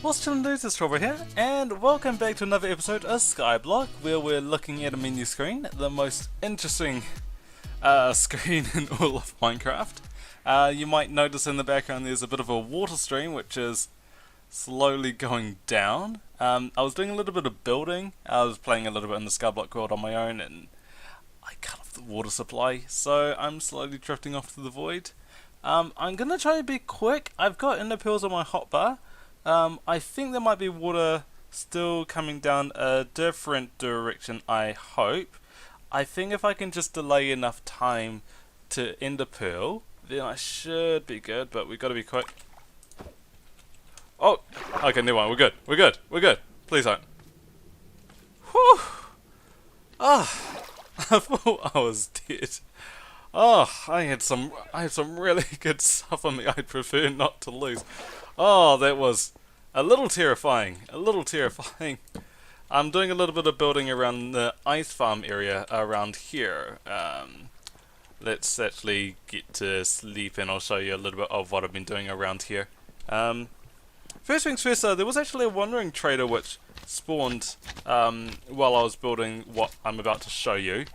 What's chillin' dudes, it's Strawberry here, and welcome back to another episode of Skyblock, where we're looking at a menu screen, the most interesting screen in all of Minecraft. You might notice in the background there's a bit of a water stream, which is slowly going down. I was doing a little bit of building, I was playing a little bit in the Skyblock world on my own, and I cut off the water supply, so I'm slowly drifting off to the void. I'm gonna try to be quick. I've got ender pearls on my hotbar. I think there might be water still coming down a different direction, I hope. I think if I can just delay enough time to ender pearl, then I should be good, but we've got to be quick. Oh! Okay, never mind, we're good, we're good, we're good. Please don't. Whew! Ah! I thought I was dead. Oh, I had some really good stuff on me I'd prefer not to lose. Oh, that was a little terrifying. A little terrifying. I'm doing a little bit of building around the ice farm area around here. Let's actually get to sleep and I'll show you a little bit of what I've been doing around here. First things first, there was actually a wandering trader which spawned while I was building what I'm about to show you.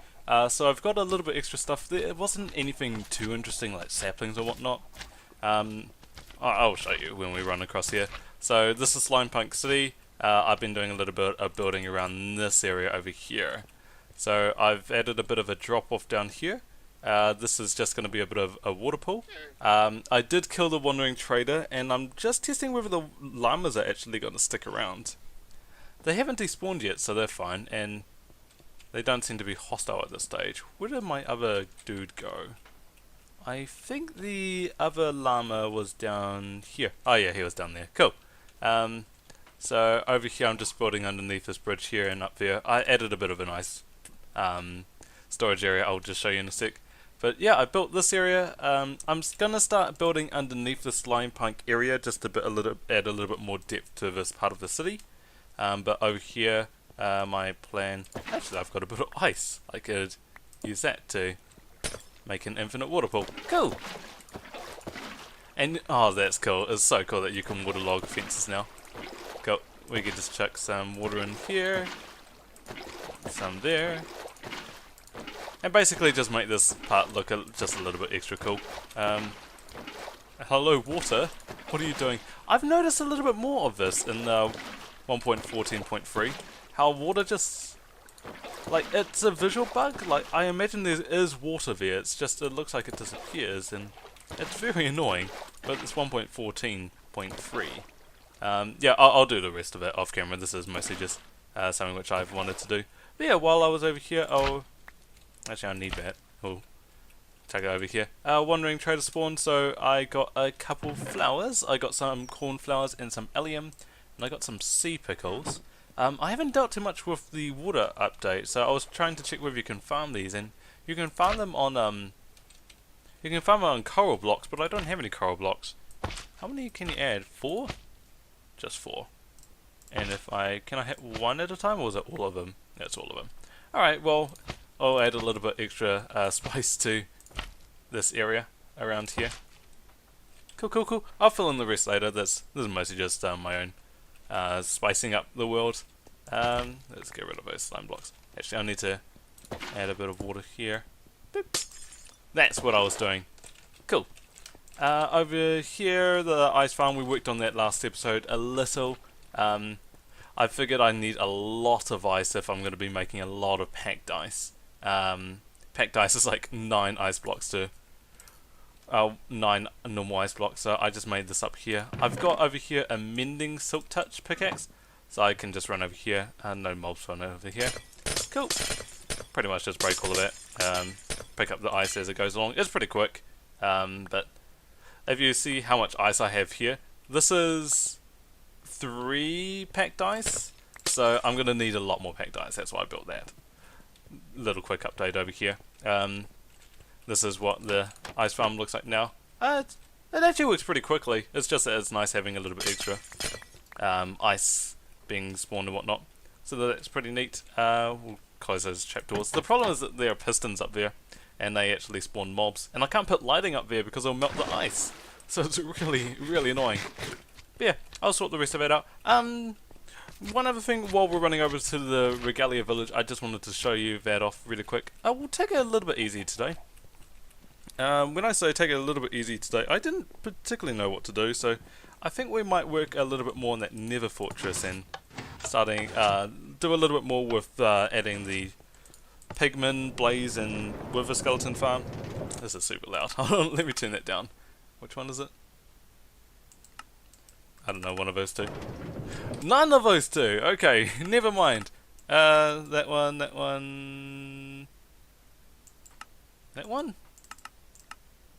So I've got a little bit extra stuff there. It wasn't anything too interesting like saplings or whatnot. I'll show you when we run across here. So this is Slime Punk City. I've been doing a little bit of building around this area over here. So I've added a bit of a drop off down here. This is just going to be a bit of a water pool. I did kill the wandering trader and I'm just testing whether the llamas are actually going to stick around. They haven't despawned yet, so they're fine, and they don't seem to be hostile at this stage. Where did my other dude go? I think the other llama was down here. Oh yeah, he was down there. Cool. So over here I'm just building underneath this bridge here and up there. I added a bit of a nice storage area. I'll just show you in a sec. But yeah, I built this area. I'm gonna start building underneath the slime punk area just to add a little bit more depth to this part of the city. But over here, my plan. Actually, I've got a bit of ice. I could use that to make an infinite water pool. Cool! And, oh, that's cool. It's so cool that you can waterlog fences now. Cool. We could just chuck some water in here. Some there. And basically just make this part look just a little bit extra cool. Hello, water. What are you doing? I've noticed a little bit more of this in 1.14.3. How water just... like, it's a visual bug. Like, I imagine there is water there, it's just, it looks like it disappears, and it's very annoying, but it's 1.14.3. Yeah, I'll do the rest of it off camera. This is mostly just something which I've wanted to do. But yeah, while I was over here, actually I need that. Oh, take it over here. Wandering trader spawn, so I got a couple flowers. I got some cornflowers and some allium, and I got some sea pickles. I haven't dealt too much with the water update, so I was trying to check whether you can farm these, and you can farm them on coral blocks, but I don't have any coral blocks. How many can you add? 4? Just 4. And can I hit one at a time, or is it all of them? That's all of them. Alright, well, I'll add a little bit extra spice to this area around here. Cool, cool, cool. I'll fill in the rest later. This is mostly just my own spicing up the world. Let's get rid of those slime blocks. Actually, I need to add a bit of water here. Boop. That's what I was doing. Cool. Over here, the ice farm, we worked on that last episode a little. I figured I need a lot of ice if I'm going to be making a lot of packed ice. Packed ice is like 9 ice blocks to 9 normal ice blocks, so I just made this up here. I've got over here a mending silk touch pickaxe, so I can just run over here. No mobs run over here. Cool. Pretty much just break all of that. Pick up the ice as it goes along. It's pretty quick, but if you see how much ice I have here, this is 3 packed ice, so I'm going to need a lot more packed ice. That's why I built that. Little quick update over here. This is what the ice farm looks like now. It actually works pretty quickly. It's just that it's nice having a little bit extra ice being spawned and whatnot. So that's pretty neat. We'll close those trapdoors. The problem is that there are pistons up there, and they actually spawn mobs. And I can't put lighting up there because it'll melt the ice. So it's really, really annoying. But yeah, I'll sort the rest of it out. One other thing, while we're running over to the Regalia village, I just wanted to show you that off really quick. We'll take it a little bit easy today. When I say take it a little bit easy today, I didn't particularly know what to do, so I think we might work a little bit more on that Nether Fortress and starting, do a little bit more with adding the pigman, blaze, and wither skeleton farm. This is super loud. Hold on, let me turn that down. Which one is it? I don't know, one of those two. None of those two! Okay, never mind. That one, that one... That one?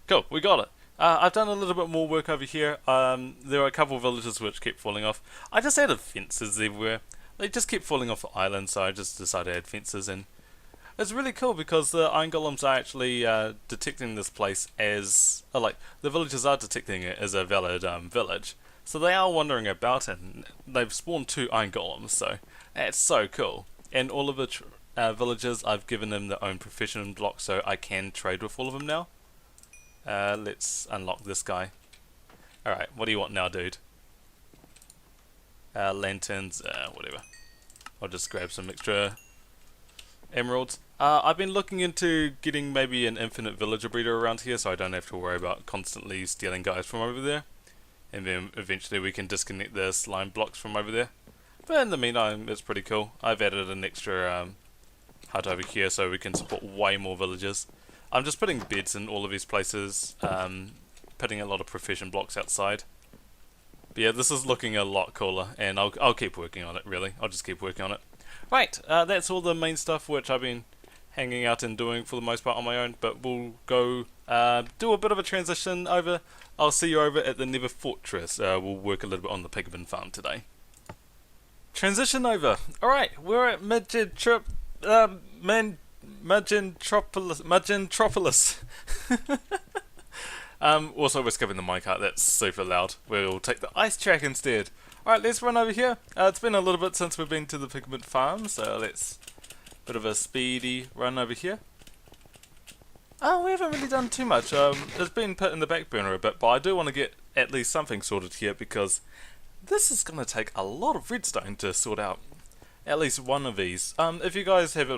Cool, we got it. I've done a little bit more work over here. There are a couple of villages which keep falling off. I just added fences everywhere. They just keep falling off the island, so I just decided to add fences in. It's really cool because the iron golems are actually detecting this place as... like, the villagers are detecting it as a valid village. So they are wandering about it, and they've spawned 2 iron golems, so that's so cool. And all of the villagers, I've given them their own profession block, so I can trade with all of them now. Let's unlock this guy. Alright, what do you want now, dude? Lanterns, whatever. I'll just grab some extra emeralds. I've been looking into getting maybe an infinite villager breeder around here, so I don't have to worry about constantly stealing guys from over there. And then eventually we can disconnect the slime blocks from over there. But in the meantime, it's pretty cool. I've added an extra hut over here so we can support way more villagers. I'm just putting beds in all of these places, putting a lot of profession blocks outside. But yeah, this is looking a lot cooler, and I'll keep working on it, really. I'll just keep working on it. Right, that's all the main stuff which I've been hanging out and doing for the most part on my own, but we'll go do a bit of a transition over. I'll see you over at the Nether Fortress. We'll work a little bit on the pigman farm today. Transition over. Alright, we're at Magentropolis. Also we're skipping the minecart, that's super loud. We'll take the ice track instead. Alright, let's run over here. It's been a little bit since we've been to the pigman farm, so let's... bit of a speedy run over here. We haven't really done too much. It's been put in the back burner a bit, but I do want to get at least something sorted here because this is going to take a lot of redstone to sort out at least one of these. If you guys have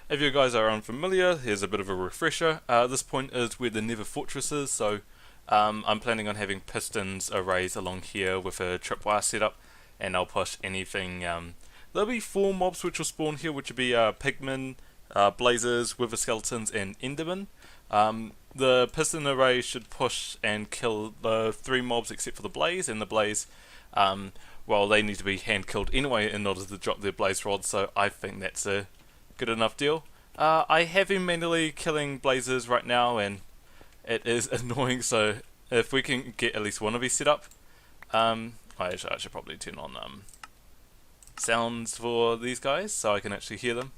if you guys are unfamiliar, here's a bit of a refresher. This point is where the Nether Fortress is, so I'm planning on having pistons arrays along here with a tripwire setup, and I'll push anything. There'll be 4 mobs which will spawn here, which will be pigmen, blazers, wither skeletons, and endermen. The piston array should push and kill the 3 mobs except for the blaze, and the blaze, well, they need to be hand killed anyway in order to drop their blaze rods, so I think that's a good enough deal. I have been manually killing blazers right now, and it is annoying, so if we can get at least one of these set up, I should probably turn on sounds for these guys so I can actually hear them.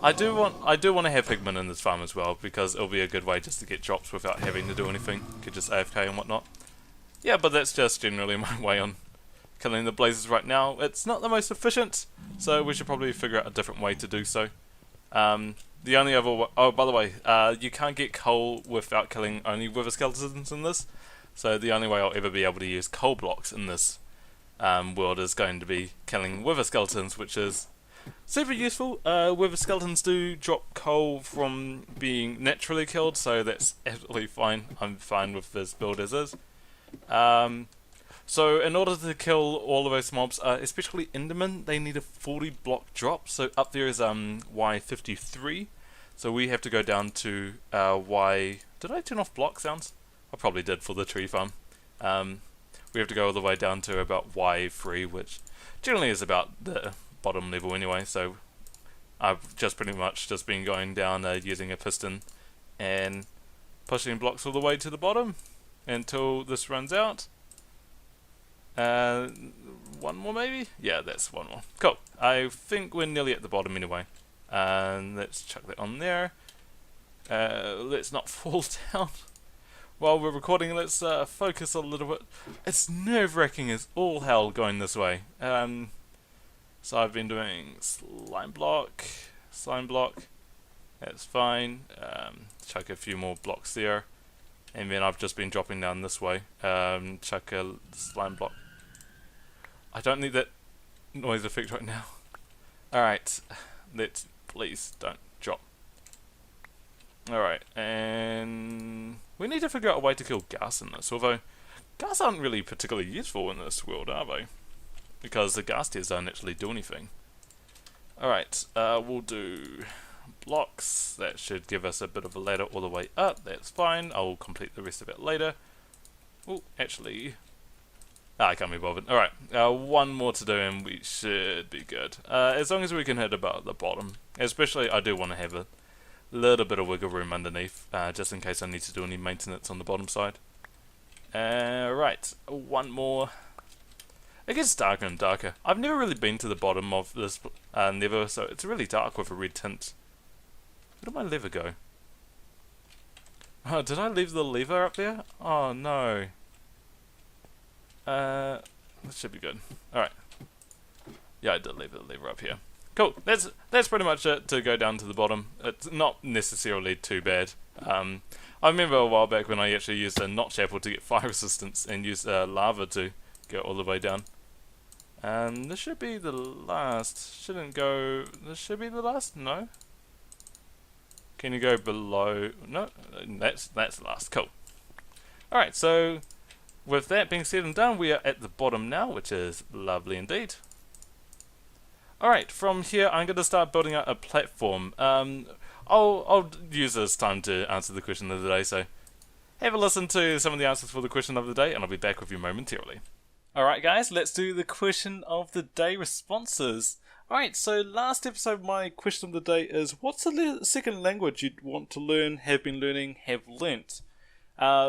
I do want to have pigmen in this farm as well because it'll be a good way just to get drops without having to do anything. Could just AFK and whatnot. Yeah, but that's just generally my way on killing the blazes right now. It's not the most efficient, so we should probably figure out a different way to do so. The only other oh, by the way, you can't get coal without killing only wither skeletons in this. So the only way I'll ever be able to use coal blocks in this world is going to be killing wither skeletons, which is super useful. Wither skeletons do drop coal from being naturally killed, so that's absolutely fine. I'm fine with this build as is. So in order to kill all of those mobs, especially endermen, they need a 40 block drop. So up there is Y53. So we have to go down to Y... Did I turn off block sounds? I probably did for the tree farm. We have to go all the way down to about Y3, which generally is about the bottom level anyway, so I've just pretty much just been going down using a piston and pushing blocks all the way to the bottom until this runs out. One more maybe? Yeah, that's one more. Cool. I think we're nearly at the bottom anyway. Let's chuck that on there. Let's not fall down. While we're recording, let's focus a little bit. It's nerve-wracking as all hell going this way. So I've been doing slime block, that's fine. Chuck a few more blocks there, and then I've just been dropping down this way. Chuck a slime block I don't need that noise effect right now. Alright, let's please don't drop. Alright, and we need to figure out a way to kill ghast in this, although ghast aren't really particularly useful in this world, are they? Because the ghast tears don't actually do anything. Alright, we'll do blocks. That should give us a bit of a ladder all the way up. That's fine. I'll complete the rest of it later. Oh, actually, I can't be bothered. Alright, one more to do and we should be good. As long as we can hit about the bottom. Especially, I do want to have a little bit of wiggle room underneath, just in case I need to do any maintenance on the bottom side. Right, one more. It gets darker and darker. I've never really been to the bottom of this Nether, so it's really dark with a red tint. Where did my lever go? Oh, did I leave the lever up there? Oh no. This should be good. Alright. Yeah, I did leave the lever up here. Cool. That's pretty much it to go down to the bottom. It's not necessarily too bad. I remember a while back when I actually used a notch apple to get fire resistance and used lava to go all the way down. This should be the last. Shouldn't go. This should be the last. No. Can you go below? No. That's the last. Cool. All right. So, with that being said and done, we are at the bottom now, which is lovely indeed. All right. From here, I'm going to start building out a platform. I'll use this time to answer the question of the day. So, have a listen to some of the answers for the question of the day, and I'll be back with you momentarily. Alright guys, let's do the question of the day responses. Alright, so last episode my question of the day is, what's the second language you'd want to learn, have been learning, have learnt?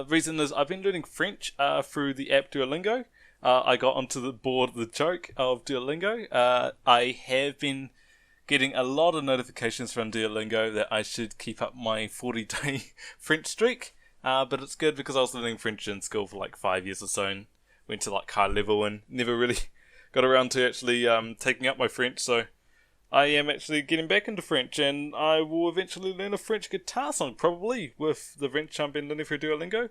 Reason is I've been learning French through the app Duolingo. I got onto the board the joke of Duolingo. I have been getting a lot of notifications from Duolingo that I should keep up my 40-day French streak. But it's good because I was learning French in school for like 5 years or so and went to like high level and never really got around to actually taking up my French. So I am actually getting back into French and I will eventually learn a French guitar song probably with the French I've been learning through Duolingo.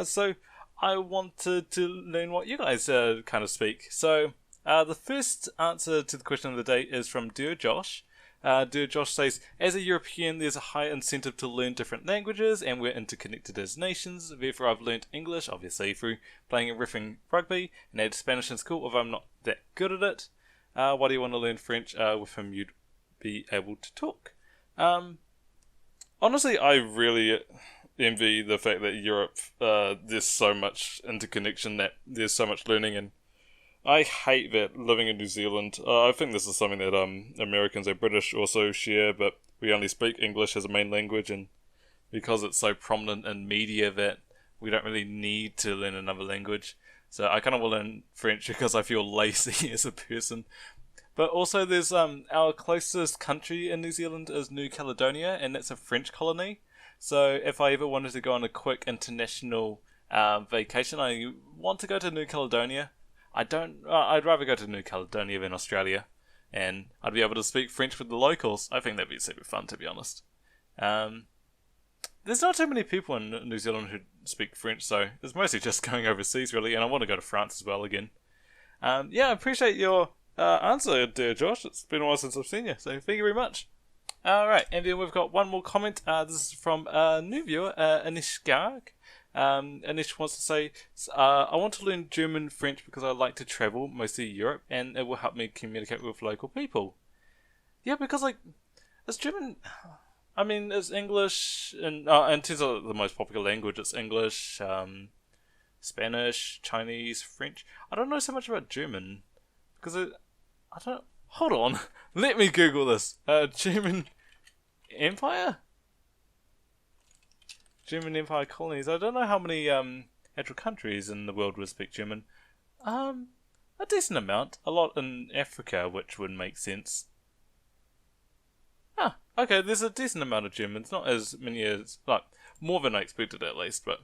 So I wanted to learn what you guys kind of speak. So the first answer to the question of the day is from Dear Josh. Dear Josh says, as a European, there's a high incentive to learn different languages, and we're interconnected as nations. Therefore, I've learnt English, obviously, through playing and riffing rugby, and had Spanish in school, although I'm not that good at it. Why do you want to learn French? With whom you'd be able to talk. Honestly, I really envy the fact that Europe, there's so much interconnection, that there's so much learning, and I hate that living in New Zealand. I think this is something that Americans and British also share, but we only speak English as a main language, and because it's so prominent in media that we don't really need to learn another language. So I kind of want to learn French because I feel lazy as a person. But also there's our closest country in New Zealand is New Caledonia, and that's a French colony. So if I ever wanted to go on a quick international vacation, I want to go to New Caledonia. I'd rather go to New Caledonia than Australia, and I'd be able to speak French with the locals. I think that'd be super fun, to be honest. There's not too many people in New Zealand who speak French, so it's mostly just going overseas, really, and I want to go to France as well again. Yeah, I appreciate your answer, dear Josh. It's been a while since I've seen you, so thank you very much. Alright, and then we've got one more comment. This is from a new viewer, Anish Garg. Anish wants to say, I want to learn German French because I like to travel, mostly Europe, and it will help me communicate with local people. Yeah, because like, it's German, I mean, it's English, and in terms of the most popular language, it's English, Spanish, Chinese, French. I don't know so much about German, because hold on, let me Google this. German Empire? German Empire colonies. I don't know how many actual countries in the world would speak German. A decent amount. A lot in Africa, which would make sense. Okay, there's a decent amount of Germans. Not as many as, like, more than I expected at least, but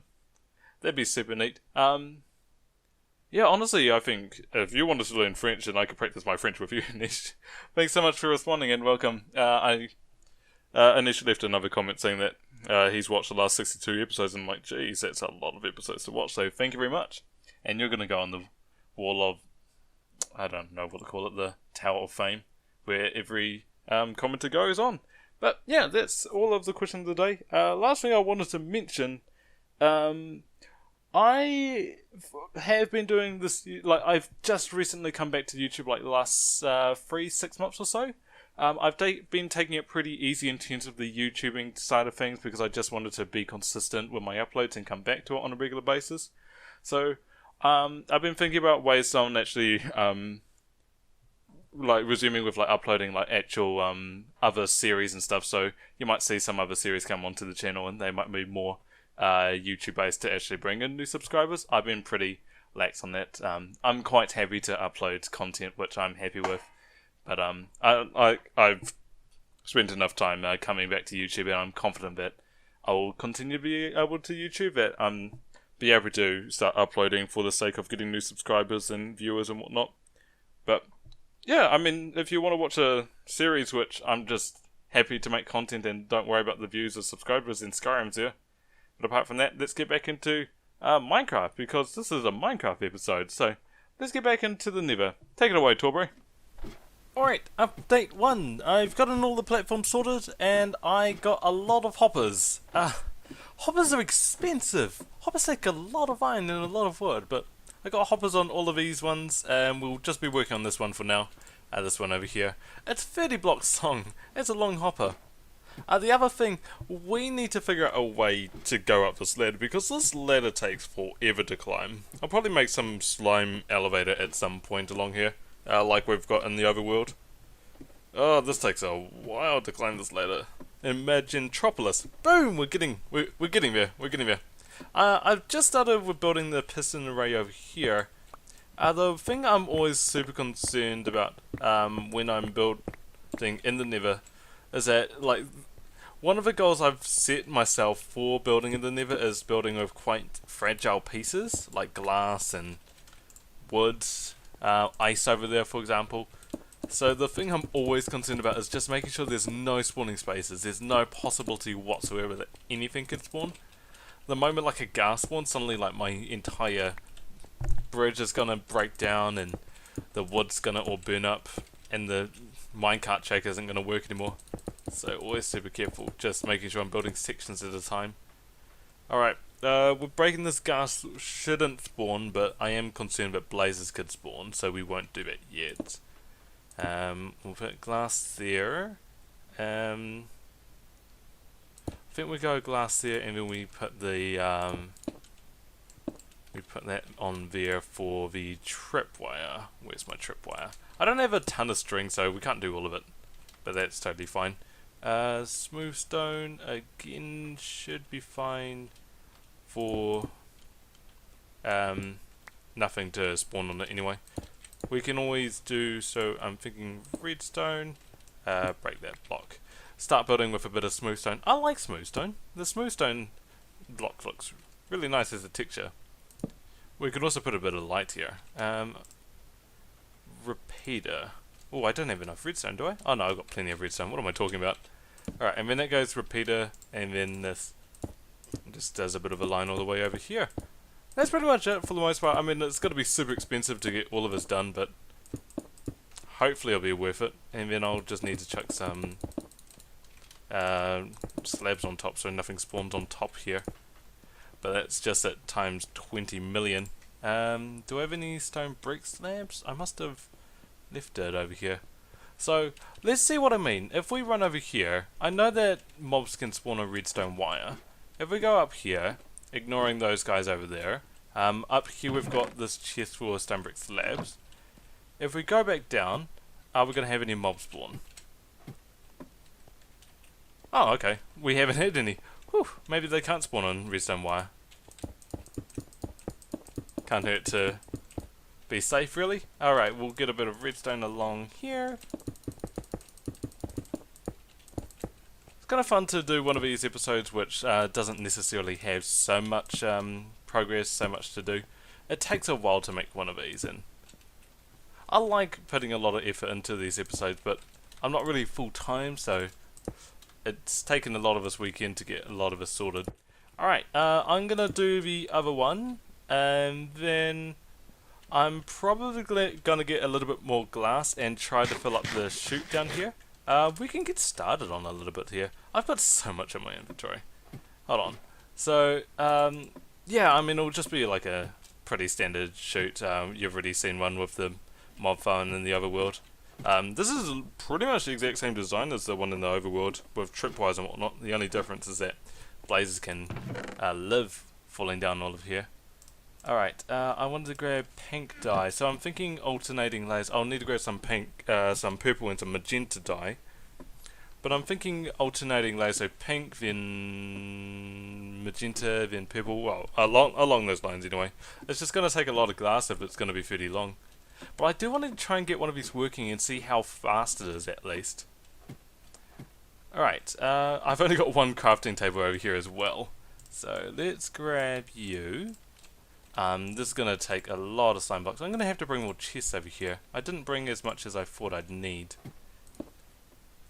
that'd be super neat. Yeah, honestly, I think if you wanted to learn French, then I could practice my French with you, Anish. Thanks so much for responding and welcome. Anish left another comment saying that he's watched the last 62 episodes, and I'm like, geez, that's a lot of episodes to watch, so thank you very much. And you're going to go on the wall of I don't know what to call it, the Tower of Fame, where every commenter goes on. But yeah, that's all of the questions of the day. Last thing I wanted to mention, I have been doing this, like, I've just recently come back to YouTube, like, the last 3-6 months or so. I've been taking it pretty easy in terms of the YouTubing side of things because I just wanted to be consistent with my uploads and come back to it on a regular basis. So, I've been thinking about ways that I'm actually, like, resuming with, like, uploading, like, actual, other series and stuff. So, you might see some other series come onto the channel and they might be more YouTube based to actually bring in new subscribers. I've been pretty lax on that. I'm quite happy to upload content, which I'm happy with. But I've spent enough time coming back to YouTube, and I'm confident that I will continue to be able to YouTube it. Be able to start uploading for the sake of getting new subscribers and viewers and whatnot. But yeah, I mean, if you want to watch a series which I'm just happy to make content and don't worry about the views or subscribers, then Skyrim's there. But apart from that, let's get back into Minecraft, because this is a Minecraft episode. So let's get back into the Nether. Take it away, Torbury. Alright, update 1. I've gotten all the platforms sorted, and I got a lot of hoppers. Hoppers are expensive. Hoppers take a lot of iron and a lot of wood, but I got hoppers on all of these ones, and we'll just be working on this one for now. This one over here. It's 30 blocks long. It's a long hopper. The other thing, we need to figure out a way to go up this ladder, because this ladder takes forever to climb. I'll probably make some slime elevator at some point along here. Like we've got in the overworld. Oh, this takes a while to climb this ladder. Imaginetropolis. Boom! We're getting there. We're getting there. I've just started with building the piston array over here. The thing I'm always super concerned about when I'm building in the Nether is that, like, one of the goals I've set myself for building in the Nether is building with quite fragile pieces, like glass and wood. Ice over there, for example. So the thing I'm always concerned about is just making sure there's no spawning spaces. There's no possibility whatsoever that anything could spawn. The moment like a gas spawns, suddenly like my entire bridge is gonna break down and the wood's gonna all burn up and the minecart shaker isn't gonna work anymore. So always super careful, just making sure I'm building sections at a time. Alright. We're breaking this gas shouldn't spawn, but I am concerned that blazes could spawn, so we won't do that yet. We'll put glass there. I think we go glass there, and then we put the we put that on there for the tripwire. Where's my tripwire? I don't have a ton of string, so we can't do all of it, but that's totally fine. Smooth stone again should be fine. For nothing to spawn on it anyway. We can always do, so I'm thinking redstone, break that block. Start building with a bit of smooth stone. I like smooth stone. The smooth stone block looks really nice as a texture. We could also put a bit of light here. Repeater. Oh, I don't have enough redstone, do I? Oh no, I've got plenty of redstone. What am I talking about? Alright, and then that goes repeater, and then this just does a bit of a line all the way over here. That's pretty much it for the most part. I mean, it's going to be super expensive to get all of this done, but hopefully it'll be worth it. And then I'll just need to chuck some slabs on top so nothing spawns on top here. But that's just at times 20 million. Do I have any stone brick slabs? I must have left it over here. So, let's see what I mean. If we run over here, I know that mobs can spawn a redstone wire. If we go up here, ignoring those guys over there, up here we've got this chest full of stone brick slabs. If we go back down, are we going to have any mobs spawn? Oh, okay. We haven't had any. Whew, maybe they can't spawn on redstone wire. Can't hurt to be safe, really. Alright, we'll get a bit of redstone along here. It's kind of fun to do one of these episodes which doesn't necessarily have so much progress, so much to do. It takes a while to make one of these, and I like putting a lot of effort into these episodes, but I'm not really full-time, so it's taken a lot of this weekend to get a lot of us sorted. Alright, I'm going to do the other one, and then I'm probably going to get a little bit more glass and try to fill up the chute down here. We can get started on a little bit here. I've got so much in my inventory. Hold on. So, yeah, I mean, it'll just be like a pretty standard chute. You've already seen one with the mob farm in the overworld. This is pretty much the exact same design as the one in the overworld with tripwires and whatnot. The only difference is that blazes can live falling down all of here. Alright, I wanted to grab pink dye, so I'm thinking alternating layers. I'll need to grab some pink, some purple and some magenta dye. But I'm thinking alternating layers, so pink, then magenta, then purple, well, along those lines anyway. It's just going to take a lot of glass if it's going to be fairly long. But I do want to try and get one of these working and see how fast it is at least. Alright, I've only got one crafting table over here as well. So let's grab you. This is going to take a lot of slime blocks. I'm going to have to bring more chests over here. I didn't bring as much as I thought I'd need.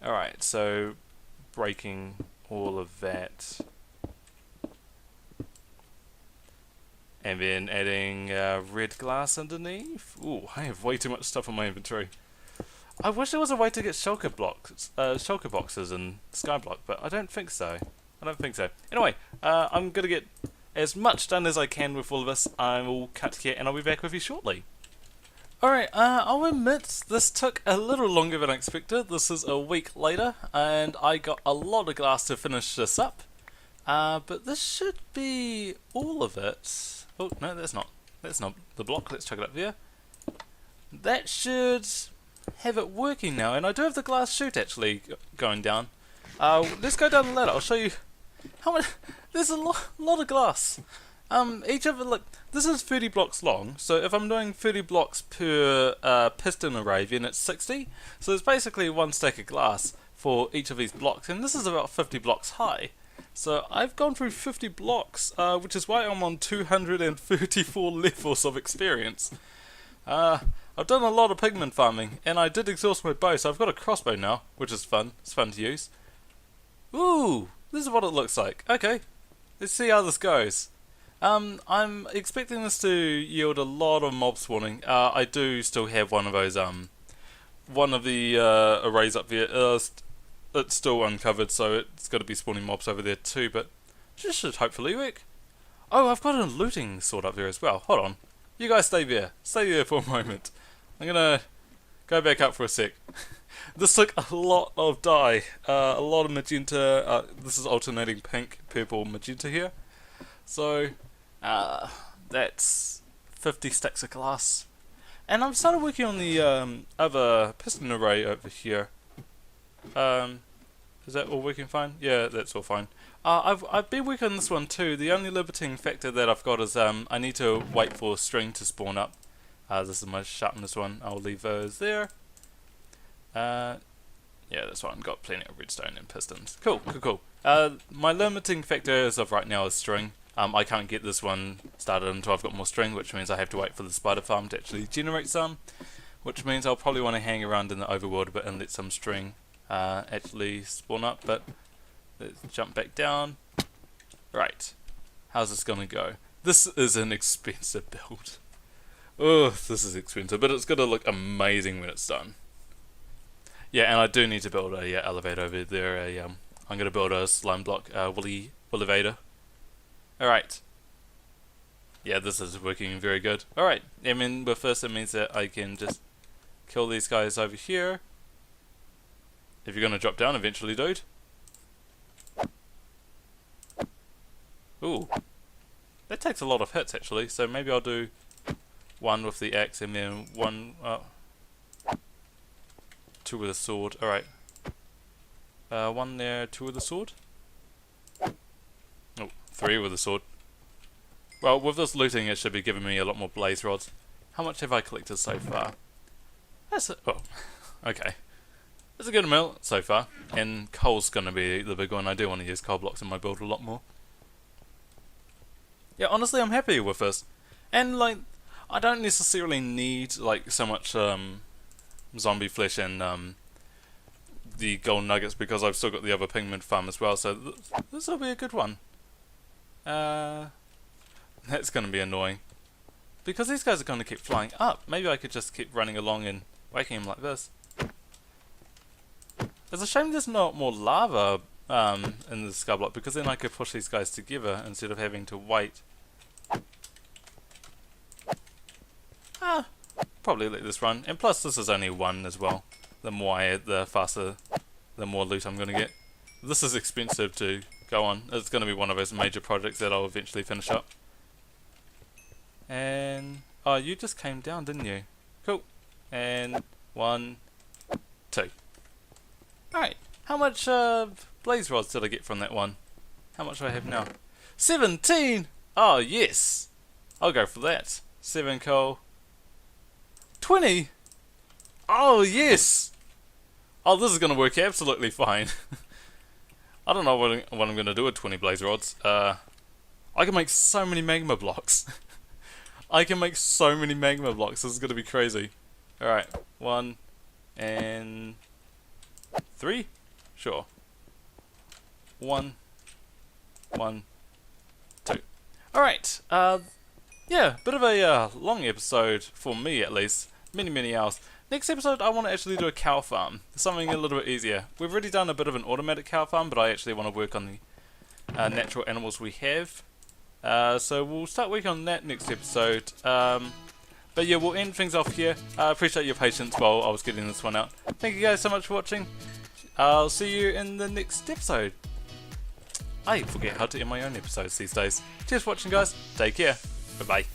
Alright, so breaking all of that. And then adding red glass underneath. Ooh, I have way too much stuff in my inventory. I wish there was a way to get shulker boxes in Skyblock, but I don't think so. Anyway, I'm going to get as much done as I can with all of this. I will cut here and I'll be back with you shortly. Alright, I'll admit this took a little longer than I expected. This is a week later and I got a lot of glass to finish this up. But this should be all of it. Oh, no, that's not the block. Let's chuck it up there. That should have it working now, and I do have the glass chute actually going down. Let's go down the ladder. I'll show you how much. There's a lot of glass. Each of it, look, this is 30 blocks long, so if I'm doing 30 blocks per piston array, then it's 60. So it's basically one stack of glass for each of these blocks, and this is about 50 blocks high. So I've gone through 50 blocks, which is why I'm on 234 levels of experience. I've done a lot of pigment farming, and I did exhaust my bow, so I've got a crossbow now, which is fun. It's fun to use. Ooh, this is what it looks like. Okay, let's see how this goes. I'm expecting this to yield a lot of mob spawning. I do still have one of those, one of the arrays up there. It's still uncovered, so it's got to be spawning mobs over there too, but this should hopefully work. Oh, I've got a looting sword up there as well. Hold on. You guys stay there. Stay there for a moment. I'm gonna go back up for a sec. This took a lot of dye. A lot of magenta. This is alternating pink, purple, magenta here. So, that's 50 stacks of glass. And I've started working on the other piston array over here. Is that all working fine? Yeah, that's all fine. I've been working on this one too. The only limiting factor that I've got is I need to wait for string to spawn up. This is my sharpness one. I'll leave those there. Yeah, that's fine. Got plenty of redstone and pistons. Cool. My limiting factor as of right now is string. I can't get this one started until I've got more string, which means I have to wait for the spider farm to actually generate some. Which means I'll probably want to hang around in the overworld a bit and let some string actually spawn up, but let's jump back down. Right, how's this gonna go? This is an expensive build. Oh, this is expensive, but it's gonna look amazing when it's done. Yeah, and I do need to build a elevator over there. I'm gonna build a slime block woolly elevator. Alright. Yeah, this is working very good. Alright, I mean, with this it means that I can just kill these guys over here. If you're going to drop down eventually, dude. Ooh. That takes a lot of hits, actually. So maybe I'll do one with the axe and then one... two with a sword. Alright. One there, two with a sword. Oh, three with a sword. Well, with this looting, it should be giving me a lot more blaze rods. How much have I collected so far? That's it. Oh, okay. It's a good amount so far, and coal's gonna be the big one. I do want to use coal blocks in my build a lot more. Yeah, honestly, I'm happy with this. And, like, I don't necessarily need, like, so much, zombie flesh and, the gold nuggets, because I've still got the other pigment farm as well, so this will be a good one. That's gonna be annoying. because these guys are going to keep flying up, maybe I could just keep running along and waking them like this. It's a shame there's not more lava in the skyblock, because then I could push these guys together instead of having to wait. Probably let this run, and plus this is only one as well. The more I add, the faster, the more loot I'm going to get. This is expensive to go on. It's going to be one of those major projects that I'll eventually finish up. And oh, you just came down, didn't you? Cool. And 1, 2. Alright, how much blaze rods did I get from that one? How much do I have now? 17! Oh yes! I'll go for that. 7 coal. 20! Oh yes! Oh, this is going to work absolutely fine. I don't know what I'm going to do with 20 blaze rods. I can make so many magma blocks. I can make so many magma blocks. This is going to be crazy. Alright, 1 and 3? Sure. 1, 1, 2. Alright, yeah, bit of a long episode, for me at least. Many hours. Next episode I want to actually do a cow farm. Something a little bit easier. We've already done a bit of an automatic cow farm, but I actually want to work on the natural animals we have. So we'll start working on that next episode. But yeah, we'll end things off here. I appreciate your patience while I was getting this one out. Thank you guys so much for watching. I'll see you in the next episode. I forget how to end my own episodes these days. Cheers for watching, guys. Take care. Bye bye.